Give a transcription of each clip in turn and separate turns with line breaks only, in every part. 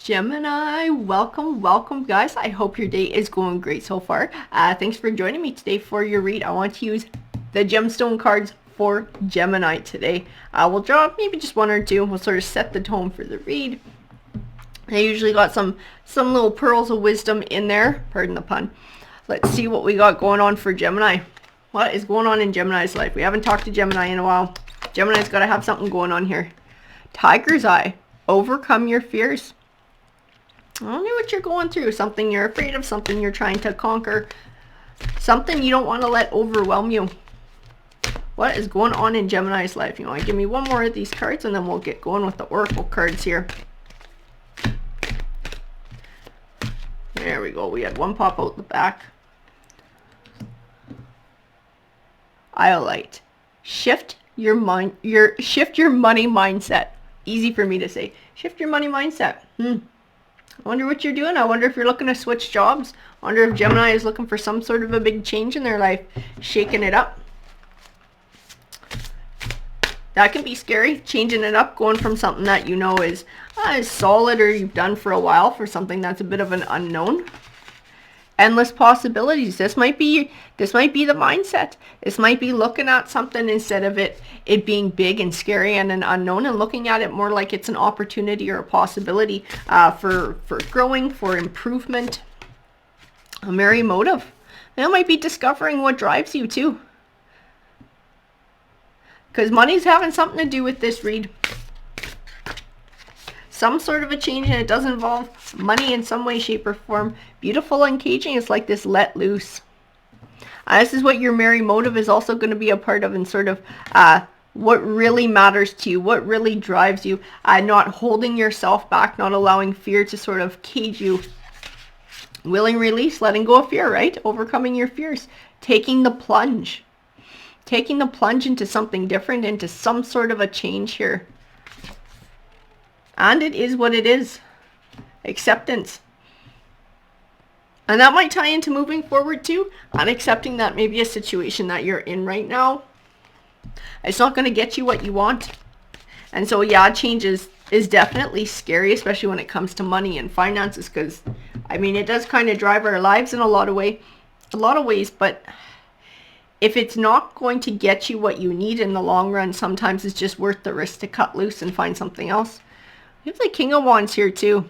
Gemini, welcome guys. I hope your day is going great so far. Thanks for joining me today for your read. I want to use the gemstone cards for Gemini today. We'll draw maybe just one or two. We'll sort of set the tone for the read. I usually got some little pearls of wisdom in there. Pardon the pun. Let's see what we got going on for Gemini. What is going on in Gemini's life? We haven't talked to Gemini in a while. Gemini's got to have something going on here. Tiger's Eye. Overcome your fears. I don't know what you're going through. Something you're afraid of, something you're trying to conquer, something you don't want to let overwhelm you. What is going on in Gemini's life? You want to give me one more of these cards and then we'll get going with the Oracle cards here. There we go. We had one pop out the back. Iolite. Shift your money mindset. Easy for me to say. Shift your money mindset. I wonder what you're doing. I wonder if you're looking to switch jobs. I wonder if Gemini is looking for some sort of a big change in their life. Shaking it up. That can be scary. Changing it up. Going from something that you know is solid or you've done for a while for something that's a bit of an unknown. Endless possibilities. This might be the mindset. This might be looking at something instead of it being big and scary and an unknown, and looking at it more like it's an opportunity or a possibility for growing, for improvement. A merry motive. That might be discovering what drives you too, because money's having something to do with this read. Some sort of a change, and it does involve money in some way, shape, or form. Beautiful and caging. It's like this let loose. This is what your merry motive is also going to be a part of, and sort of what really matters to you, what really drives you. Not holding yourself back, not allowing fear to sort of cage you. Willing release, letting go of fear, right? Overcoming your fears. Taking the plunge. Taking the plunge into something different, into some sort of a change here. And it is what it is. Acceptance. And that might tie into moving forward too. And accepting that maybe a situation that you're in right now, it's not going to get you what you want. And so yeah, change is definitely scary, especially when it comes to money and finances. Because, I mean, it does kind of drive our lives in a lot of ways. But if it's not going to get you what you need in the long run, sometimes it's just worth the risk to cut loose and find something else. We have the King of Wands here too.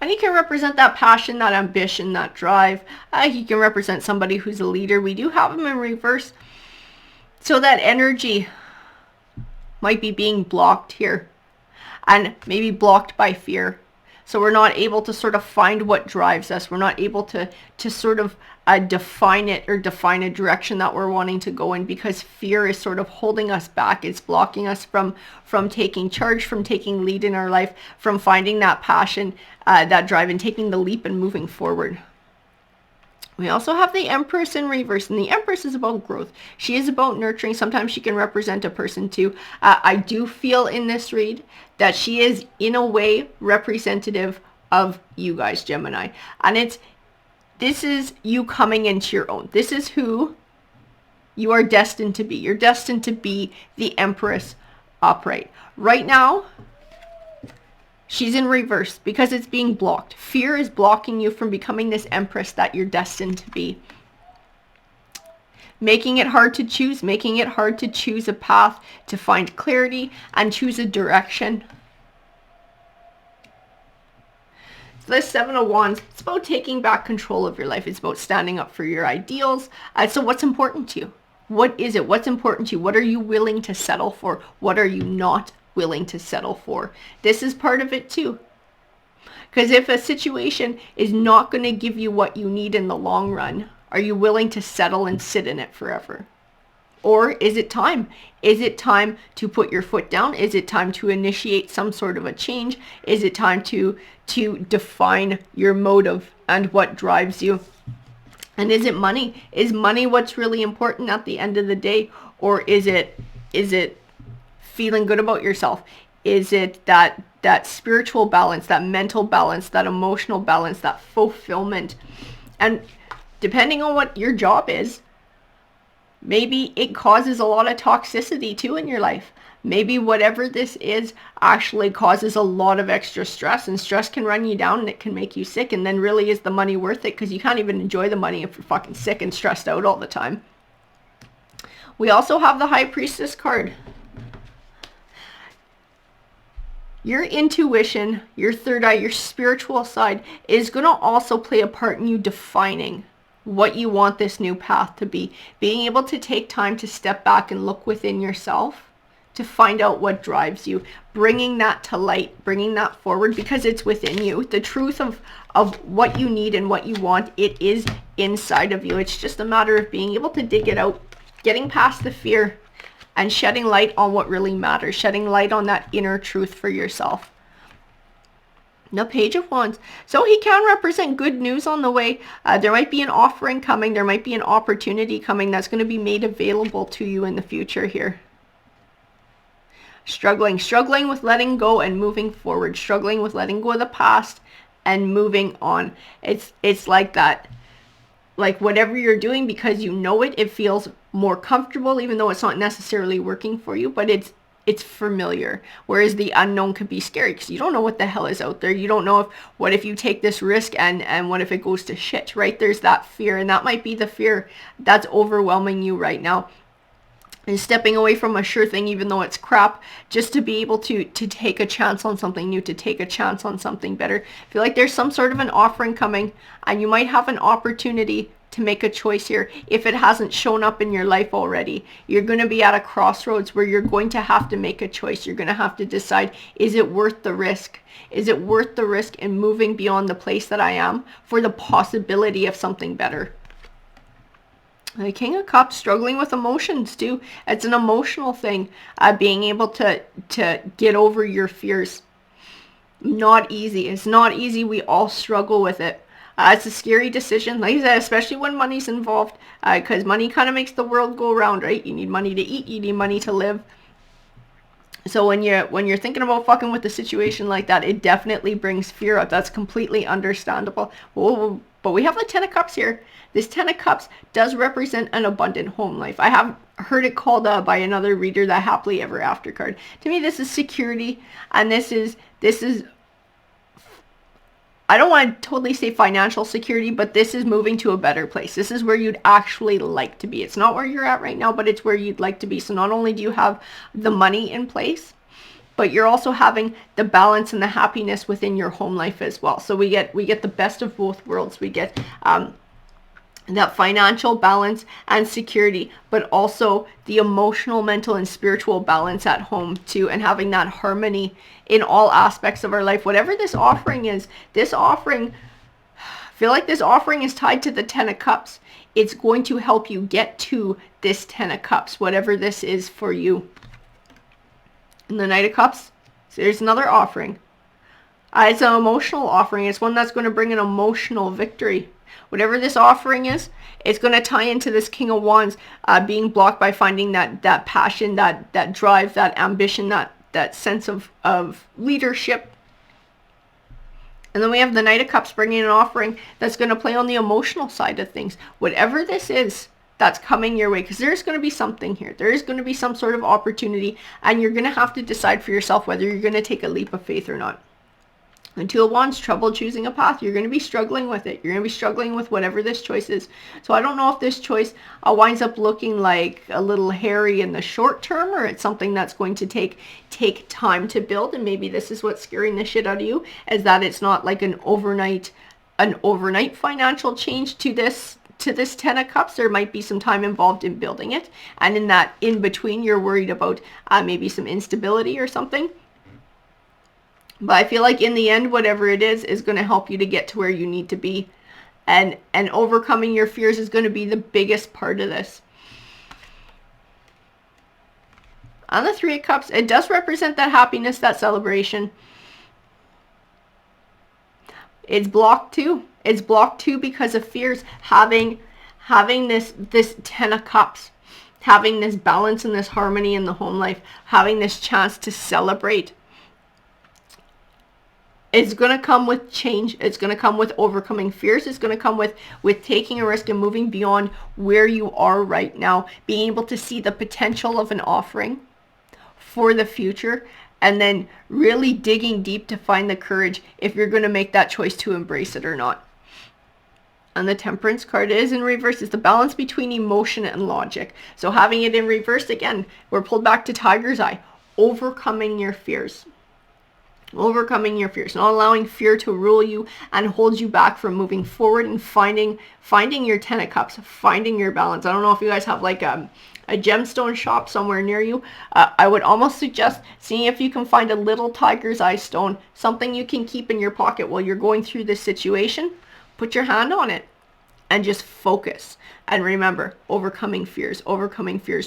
And he can represent that passion, that ambition, that drive. He can represent somebody who's a leader. We do have him in reverse. So that energy might be being blocked here. And maybe blocked by fear. So we're not able to sort of find what drives us. We're not able to sort of define it, or define a direction that we're wanting to go in, because fear is sort of holding us back. It's blocking us from taking charge, from taking lead in our life, from finding that passion, that drive, and taking the leap and moving forward. We also have the Empress in reverse, and the Empress is about growth. She is about nurturing. Sometimes she can represent a person too. I do feel in this read that she is in a way representative of you guys, Gemini. And this is you coming into your own. This is who you are destined to be. You're destined to be the Empress upright. Right now, she's in reverse because it's being blocked. Fear is blocking you from becoming this Empress that you're destined to be. Making it hard to choose, making it hard to choose a path, to find clarity and choose a direction. So this Seven of Wands, it's about taking back control of your life. It's about standing up for your ideals. So what's important to you? What is it? What's important to you? What are you willing to settle for? What are you not willing to settle for? This is part of it too. Because if a situation is not going to give you what you need in the long run, are you willing to settle and sit in it forever? Or is it time? Is it time to put your foot down? Is it time to initiate some sort of a change? Is it time to define your motive and what drives you? And is it money? Is money what's really important at the end of the day? Or is it feeling good about yourself? Is it that spiritual balance, that mental balance, that emotional balance, that fulfillment? And depending on what your job is, Maybe it causes a lot of toxicity too in your life. Maybe whatever this is actually causes a lot of extra stress, and stress can run you down and it can make you sick. And then really, is the money worth it? Because you can't even enjoy the money if you're fucking sick and stressed out all the time. We also have the High Priestess card. Your intuition, your third eye, your spiritual side is going to also play a part in you defining what you want this new path to be. Being able to take time to step back and look within yourself to find out what drives you, bringing that to light, bringing that forward, because it's within you. The truth of what you need and what you want, it is inside of you. It's just a matter of being able to dig it out, getting past the fear, and shedding light on what really matters, shedding light on that inner truth for yourself. The Page of Wands. So he can represent good news on the way. There might be an offering coming. There might be an opportunity coming that's going to be made available to you in the future here. Struggling with letting go and moving forward, struggling with letting go of the past and moving on. It's like that, like whatever you're doing, because you know it, it feels more comfortable, even though it's not necessarily working for you, but it's familiar. Whereas the unknown could be scary because you don't know what the hell is out there. You don't know what if you take this risk and what if it goes to shit, right? There's that fear, and that might be the fear that's overwhelming you right now. And stepping away from a sure thing, even though it's crap, just to be able to take a chance on something new, to take a chance on something better. I feel like there's some sort of an offering coming, and you might have an opportunity to make a choice here. If it hasn't shown up in your life already, you're going to be at a crossroads where you're going to have to make a choice. You're going to have to decide, is it worth the risk? Is it worth the risk in moving beyond the place that I am for the possibility of something better? The King of Cups, struggling with emotions too. It's an emotional thing. Being able to get over your fears. Not easy. It's not easy. We all struggle with it. It's a scary decision, like I said, especially when money's involved, because money kind of makes the world go round, right? You need money to eat. You need money to live. So when you're thinking about fucking with a situation like that, it definitely brings fear up. That's completely understandable. But we have the Ten of Cups here. This Ten of Cups does represent an abundant home life. I have heard it called by another reader the Happily Ever After card. To me, this is security, and this is I don't want to totally say financial security, but this is moving to a better place. This is where you'd actually like to be. It's not where you're at right now, but it's where you'd like to be. So not only do you have the money in place, but you're also having the balance and the happiness within your home life as well. So we get the best of both worlds. We get that financial balance and security, but also the emotional, mental, and spiritual balance at home too, and having that harmony in all aspects of our life. Whatever this offering is, I feel like this offering is tied to the Ten of Cups. It's going to help you get to this Ten of Cups, whatever this is for you. And the Knight of Cups, so there's another offering. It's an emotional offering. It's one that's going to bring an emotional victory. Whatever this offering is, it's going to tie into this King of Wands being blocked by finding that passion, that drive, that ambition, that sense of leadership. And then we have the Knight of Cups bringing an offering that's going to play on the emotional side of things. Whatever this is that's coming your way, because there's going to be something here. There is going to be some sort of opportunity, and you're going to have to decide for yourself whether you're going to take a leap of faith or not. The Two of Wands, trouble choosing a path. You're going to be struggling with it. You're going to be struggling with whatever this choice is. So I don't know if this choice winds up looking like a little hairy in the short term, or it's something that's going to take time to build. And maybe this is what's scaring the shit out of you, is that it's not like an overnight financial change to this Ten of Cups. There might be some time involved in building it. And in that in between, you're worried about maybe some instability or something. But I feel like in the end, whatever it is going to help you to get to where you need to be. And overcoming your fears is going to be the biggest part of this. On the Three of Cups, it does represent that happiness, that celebration. It's blocked too. It's blocked too because of fears. Having this Ten of Cups, having this balance and this harmony in the home life, having this chance to celebrate. It's going to come with change. It's going to come with overcoming fears. It's going to come with taking a risk and moving beyond where you are right now, being able to see the potential of an offering for the future, and then really digging deep to find the courage if you're going to make that choice to embrace it or not. And the Temperance card is in reverse. It's the balance between emotion and logic. So having it in reverse, again, we're pulled back to Tiger's Eye. Overcoming your fears. Overcoming your fears, not allowing fear to rule you and hold you back from moving forward and finding your 10 of Cups, finding your balance. I don't know if you guys have like a gemstone shop somewhere near you. I would almost suggest seeing if you can find a little Tiger's Eye stone, something you can keep in your pocket while you're going through this situation. Put your hand on it and just focus. And remember, overcoming fears.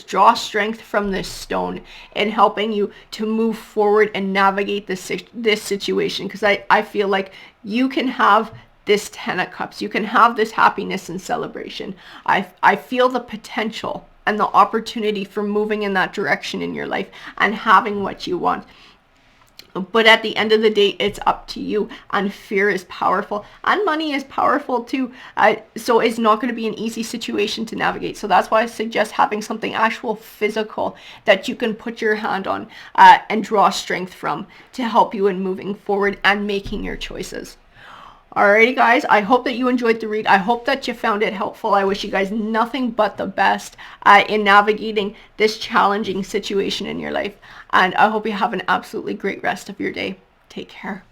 Draw strength from this stone in helping you to move forward and navigate this situation. Because I feel like you can have this 10 of Cups. You can have this happiness and celebration. I feel the potential and the opportunity for moving in that direction in your life and having what you want. But at the end of the day, it's up to you. And fear is powerful. And money is powerful too. So it's not going to be an easy situation to navigate. So that's why I suggest having something actual physical that you can put your hand on and draw strength from to help you in moving forward and making your choices. Alrighty guys, I hope that you enjoyed the read. I hope that you found it helpful. I wish you guys nothing but the best in navigating this challenging situation in your life. And I hope you have an absolutely great rest of your day. Take care.